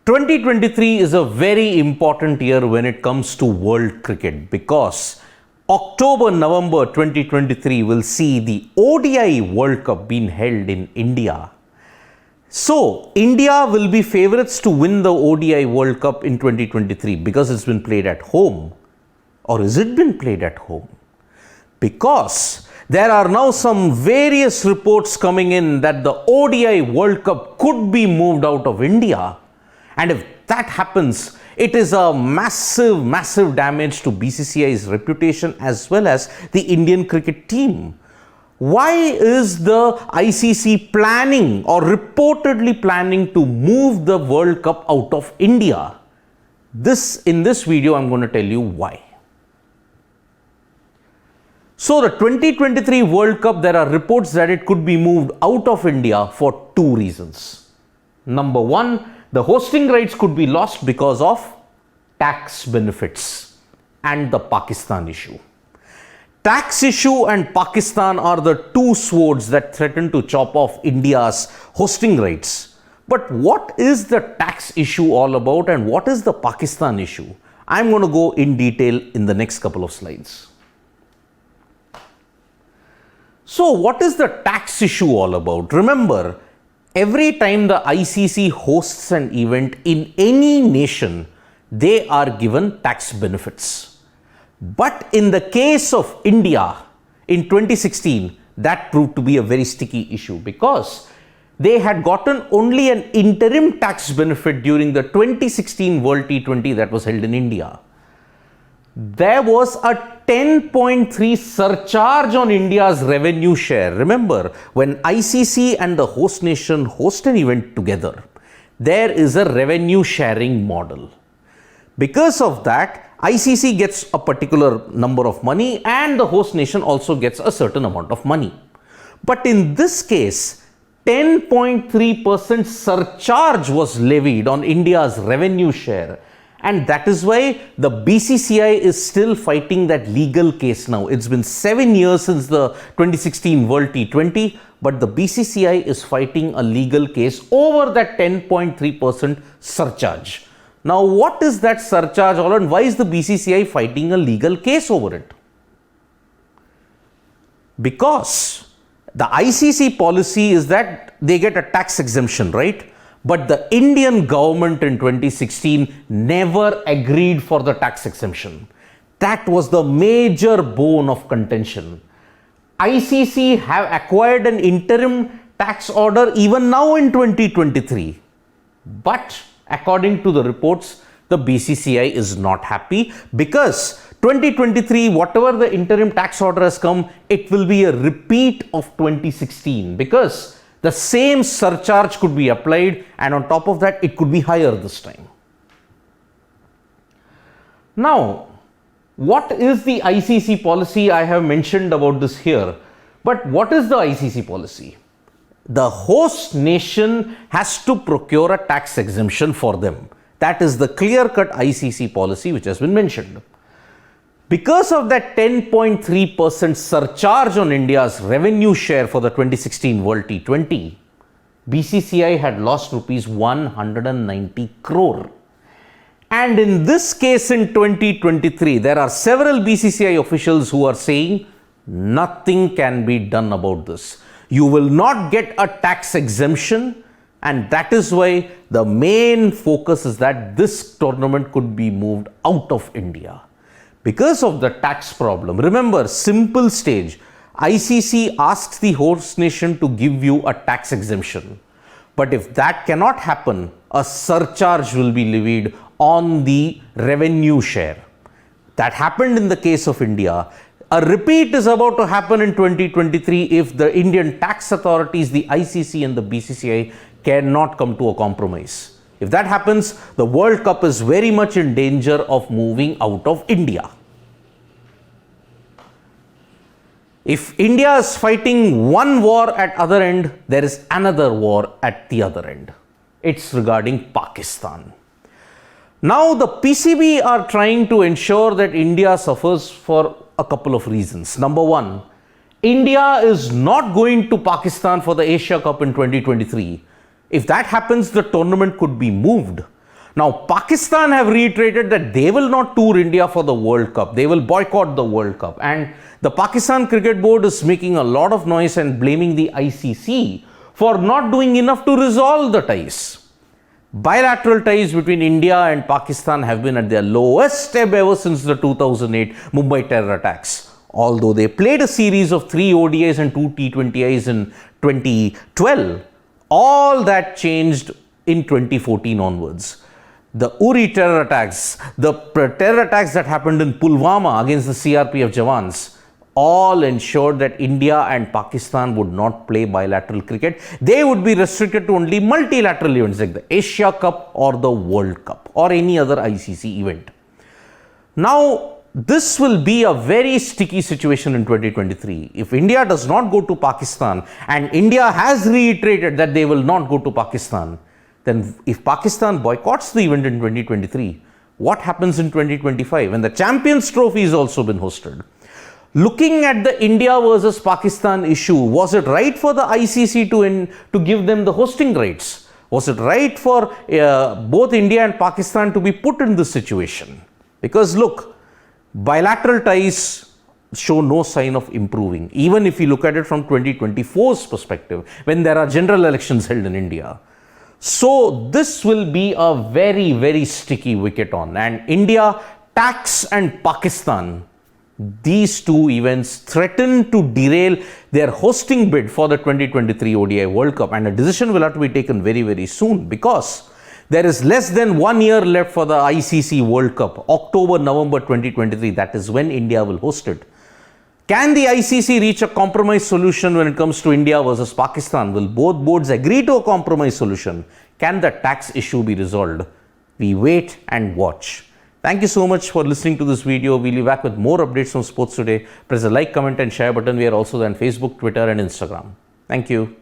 2023 is a very important year when it comes to world cricket because October-November 2023 will see the ODI World Cup being held in India. So, India will be favourites to win the ODI World Cup in 2023 because it's been played at home. Or is it been played at home? Because there are now some various reports coming in that the ODI World Cup could be moved out of India. And if that happens, it is a massive damage to BCCI's reputation as well as the Indian cricket team. Why is the ICC planning or reportedly planning to move the World Cup out of India? In this video, I'm going to tell you why. So the 2023 World Cup, there are reports that it could be moved out of India for two reasons. Number one, the hosting rights could be lost because of tax benefits and the Pakistan issue. Tax issue and Pakistan are the two swords that threaten to chop off India's hosting rights. But what is the tax issue all about and what is the Pakistan issue? I'm going to go in detail in the next couple of slides. So what is the tax issue all about? Remember, every time the ICC hosts an event in any nation, they are given tax benefits. But in the case of India in 2016, that proved to be a very sticky issue because they had gotten only an interim tax benefit during the 2016 World T20 that was held in India. There was a 10.3 surcharge on India's revenue share. Remember, when ICC and the host nation host an event together, there is a revenue sharing model. Because of that, ICC gets a particular number of money and the host nation also gets a certain amount of money. But in this case, 10.3% surcharge was levied on India's revenue share. And that is why the BCCI is still fighting that legal case now. It's been 7 years since the 2016 World T20, but the BCCI is fighting a legal case over that 10.3% surcharge. Now, what is that surcharge all and why is the BCCI fighting a legal case over it? Because the ICC policy is that they get a tax exemption, right? But the Indian government in 2016 never agreed for the tax exemption. That was the major bone of contention. ICC have acquired an interim tax order even now in 2023. But according to the reports, the BCCI is not happy because 2023, whatever the interim tax order has come, it will be a repeat of 2016 because the same surcharge could be applied and on top of that, it could be higher this time. Now, what is the ICC policy? I have mentioned about this here. But what is the ICC policy? The host nation has to procure a tax exemption for them. That is the clear-cut ICC policy which has been mentioned. Because of that 10.3% surcharge on India's revenue share for the 2016 World T20, BCCI had lost rupees 190 crore. And in this case in 2023, there are several BCCI officials who are saying nothing can be done about this. You will not get a tax exemption, and that is why the main focus is that this tournament could be moved out of India. Because of the tax problem, remember, simple stage, ICC asks the host nation to give you a tax exemption. But if that cannot happen, a surcharge will be levied on the revenue share. That happened in the case of India. A repeat is about to happen in 2023 if the Indian tax authorities, the ICC and the BCCI cannot come to a compromise. If that happens, the World Cup is very much in danger of moving out of India. If India is fighting one war at other end, there is another war at the other end. It's regarding Pakistan. Now the PCB are trying to ensure that India suffers for a couple of reasons. Number one, India is not going to Pakistan for the Asia Cup in 2023. If that happens, the tournament could be moved. Now, Pakistan have reiterated that they will not tour India for the World Cup. They will boycott the World Cup. And the Pakistan Cricket Board is making a lot of noise and blaming the ICC for not doing enough to resolve the ties. Bilateral ties between India and Pakistan have been at their lowest ebb ever since the 2008 Mumbai terror attacks. Although they played a series of 3 ODIs and 2 T20Is in 2012, all that changed in 2014 onwards. The Uri terror attacks, the terror attacks that happened in Pulwama against the CRPF Jawans, all ensured that India and Pakistan would not play bilateral cricket. They would be restricted to only multilateral events like the Asia Cup or the World Cup or any other ICC event. Now, this will be a very sticky situation in 2023. If India does not go to Pakistan, and India has reiterated that they will not go to Pakistan, then if Pakistan boycotts the event in 2023, what happens in 2025 when the Champions Trophy has also been hosted? Looking at the India versus Pakistan issue, was it right for the ICC to give them the hosting rights? Was it right for both India and Pakistan to be put in this situation? Because look, bilateral ties show no sign of improving, even if you look at it from 2024's perspective, when there are general elections held in India. So this will be a very, very sticky wicket on. And India, tax and Pakistan, these two events threaten to derail their hosting bid for the 2023 ODI World Cup. And a decision will have to be taken very, very soon, because there is less than 1 year left for the ICC World Cup, October, November 2023. That is when India will host it. Can the ICC reach a compromise solution when it comes to India versus Pakistan? Will both boards agree to a compromise solution? Can the tax issue be resolved? We wait and watch. Thank you so much for listening to this video. We'll be back with more updates from Sports Today. Press the like, comment and share button. We are also on Facebook, Twitter and Instagram. Thank you.